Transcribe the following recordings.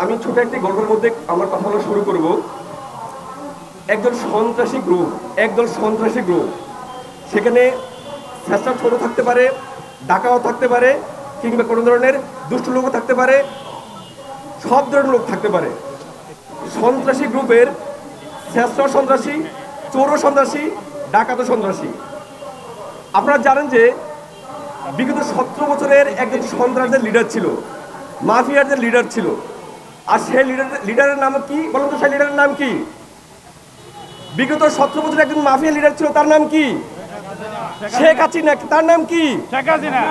আমি ছোট একটি গল্পের মধ্যে আমার কথাগুলো শুরু করব। একদল সন্ত্রাসী গ্রুপ সেখানে চেষ্টা ছোট থাকতে পারে, ডাকাও থাকতে পারে, কিংবা কোনো ধরনের দুষ্ট লোকও থাকতে পারে, সব ধরনের লোক থাকতে পারে। সন্ত্রাসী গ্রুপের চেষ্টা সন্ত্রাসী, চোরও সন্ত্রাসী, ডাকাতও সন্ত্রাসী। আপনারা জানেন যে বিগত 17 বছরের একজন সন্ত্রাসদের লিডার ছিল, মাফিয়াদের লিডার ছিল। আর সেই লিডারের নাম কি বলুন তো? সেই লিডারের নাম কি? বিগত 17 বছরের একজন মাফিয়া লিডার ছিল, তার নাম কি? শেখ হাসিনা। তার নাম কি? শেখ হাসিনা।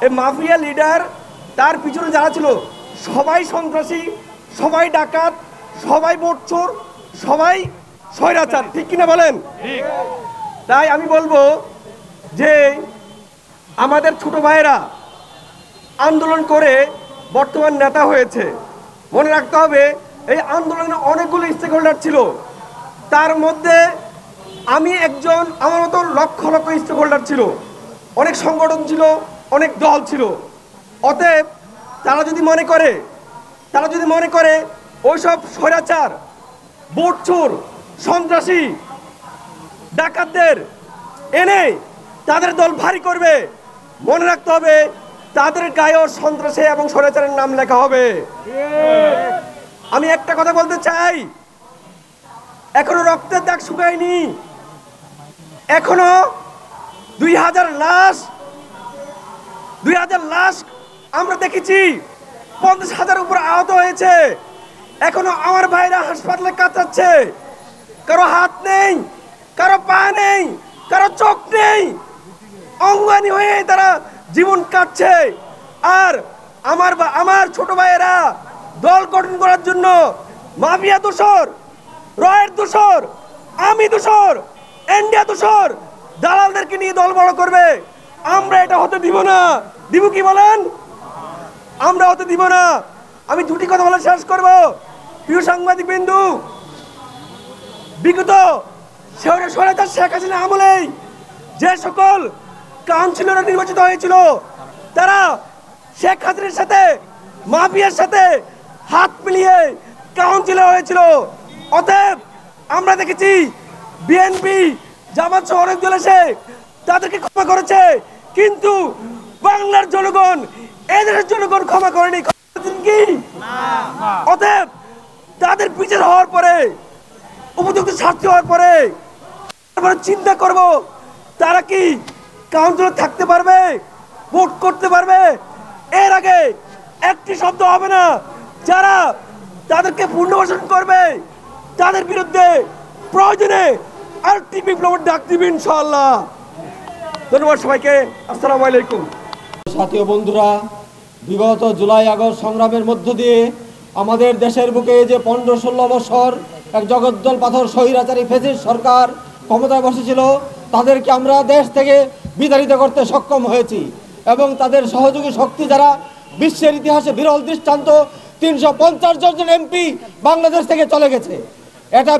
এই মাফিয়া লিডার, তার পিছনে যারা ছিল সবাই সন্ত্রাসী, সবাই ডাকাত, সবাই মোটচোর, সবাই স্বৈরাচার। ঠিক কিনা বলেন? তাই আমি বলবো যে আমাদের ছোট ভাইয়েরা আন্দোলন করে বর্তমান নেতা হয়েছে। মনে রাখতে হবে এই আন্দোলনে অনেকগুলো স্টেক হোল্ডার ছিল, তার মধ্যে আমি একজন। আমার মতো লক্ষ লক্ষ স্টেক হোল্ডার ছিল, অনেক সংগঠন ছিল, অনেক দল ছিল। অতএব তারা যদি মনে করে ওইসব স্বৈরাচার, বোটচোর, সন্ত্রাসী, ডাকাতদের এনে তাদের দল ভারী করবে, মনে রাখতে হবে তাদের গায়েও সন্ত্রাসী এবং স্বৈরাচারের নাম লেখা হবে। আমি একটা কথা বলতে চাই, এখনো রক্তের দাগ শুকায়নি। এখনো 2000 লাশ আমরা দেখেছি, 50,000 উপর আহত হয়েছে। এখনো আমার ভাইরা হাসপাতালে কাতরাচ্ছে, কারো হাত নেই, কারো পা নেই, কারো চোখ নেই, অঙ্গানী হয়ে তারা জীবন কাটছে। আর আমার ছোট ভাইয়েরা দল গঠন করার জন্য মাফিয়া দোসর, রয়ের দোসর, আমি দোসর, ইন্ডিয়া দোসর, দালালদেরকে নিয়ে দল বড় করবে। আমরা এটা হতে দিব না। দিব কি বলেন? আমরা হতে দিব না। আমি দুটি কথা বলে শেষ করব। প্রিয় সাংবাদিক বিন্দু, বিগত স্বৈরাচার শেখ হাসিনা আমলেই যে সকল কাউন্সিলররা নির্বাচিত হয়েছিল, তারা শেখ হাসিনার সাথে, মাফিয়ার সাথে হাত মিলিয়ে কাউন্সিলর হয়েছিল। অতএব আমরা দেখেছি বিএনপি, জামাত সহ অনেক দল এসে তাদেরকে ক্ষমা করেছে, কিন্তু বাংলার জনগণ, এদেশের জনগণ ক্ষমা করেনি। কি? অতএব তাদের বিচার হওয়ার পরে, উপযুক্ত শাস্তি হওয়ার পরে চিন্তা করব তারা কি কাউন্সিলর থাকতে পারবে, ভোট করতে পারবে। এর আগে একটি শব্দ হবে না। যারা তাদেরকে পুনর্বাসন করবে তাদের বিরুদ্ধে প্রয়োজনে আরেকটি বিপ্লবের ডাক দিবে ইনশাআল্লাহ। ধন্যবাদ সবাইকে। আসসালামু আলাইকুম। সাথী ও বন্ধুরা, বিগত জুলাই আগস্ট সংগ্রামের মধ্য দিয়ে আমাদের দেশের বুকে যে 15-16 বছর এক জগদ্দল পাথর স্বৈরাচারী ফ্যাসিস্ট সরকার ক্ষমতায় বসেছিল, তাদেরকে আমরা দেশ থেকে বিতাড়িত করতে সক্ষম হয়েছি। এবং তাদের সহযোগী শক্তি যারা, বিশ্বের ইতিহাসে বিরল দৃষ্টান্ত, 350 জন এমপি বাংলাদেশ থেকে চলে গেছে। এটা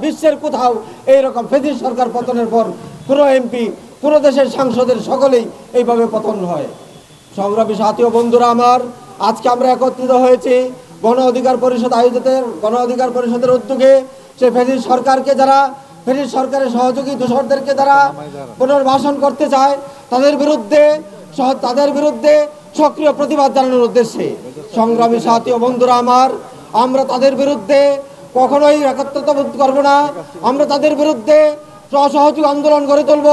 বিশ্বের কোথাও এইরকম ফ্যাসিস্ট সরকার পতনের পর কোনো এমপি, কোনো দেশের সাংসদের সকলেই এইভাবে পতন হয়। সংগ্রামী সাথী ও বন্ধুরা আমার, আজকে আমরা একত্রিত হয়েছি গণ অধিকার পরিষদ আয়োজিত গণ অধিকার পরিষদের উদ্যোগে সেই ফ্যাসিস্ট সরকারকে, যারা ফ্যাসিস্ট সরকারের সহযোগী দোসরদেরকে যারা পুনর্বাসন করতে চায়, তাদের বিরুদ্ধে সক্রিয় প্রতিবাদ জানানোর উদ্দেশ্যে। সংগ্রামী সাথী ও বন্ধুরা আমার, আমরা তাদের বিরুদ্ধে কখনোই একত্রতা বোধ করব না। আমরা তাদের বিরুদ্ধে সহযোগ আন্দোলন গড়ে তুলব।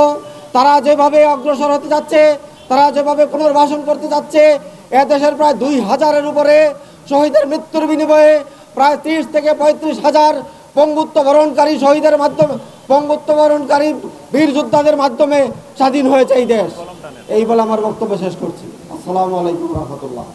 তারা যেভাবে অগ্রসর হতে যাচ্ছে, তারা যেভাবে পুনর্বাসন করতে যাচ্ছে, দেশের প্রায় 2000-এর উপরে শহীদের মৃত্যুর বিনিময়ে প্রায় 30 থেকে 35,000 পঙ্গুত্ববরণকারী শহীদের মাধ্যমে, পঙ্গুত্ববরণকারী বীর যোদ্ধাদের মাধ্যমে স্বাধীন হয়েছে এই দেশ। এই বলে আমার বক্তব্য শেষ করছি। আসসালামু আলাইকুম রহমতুল্লাহ।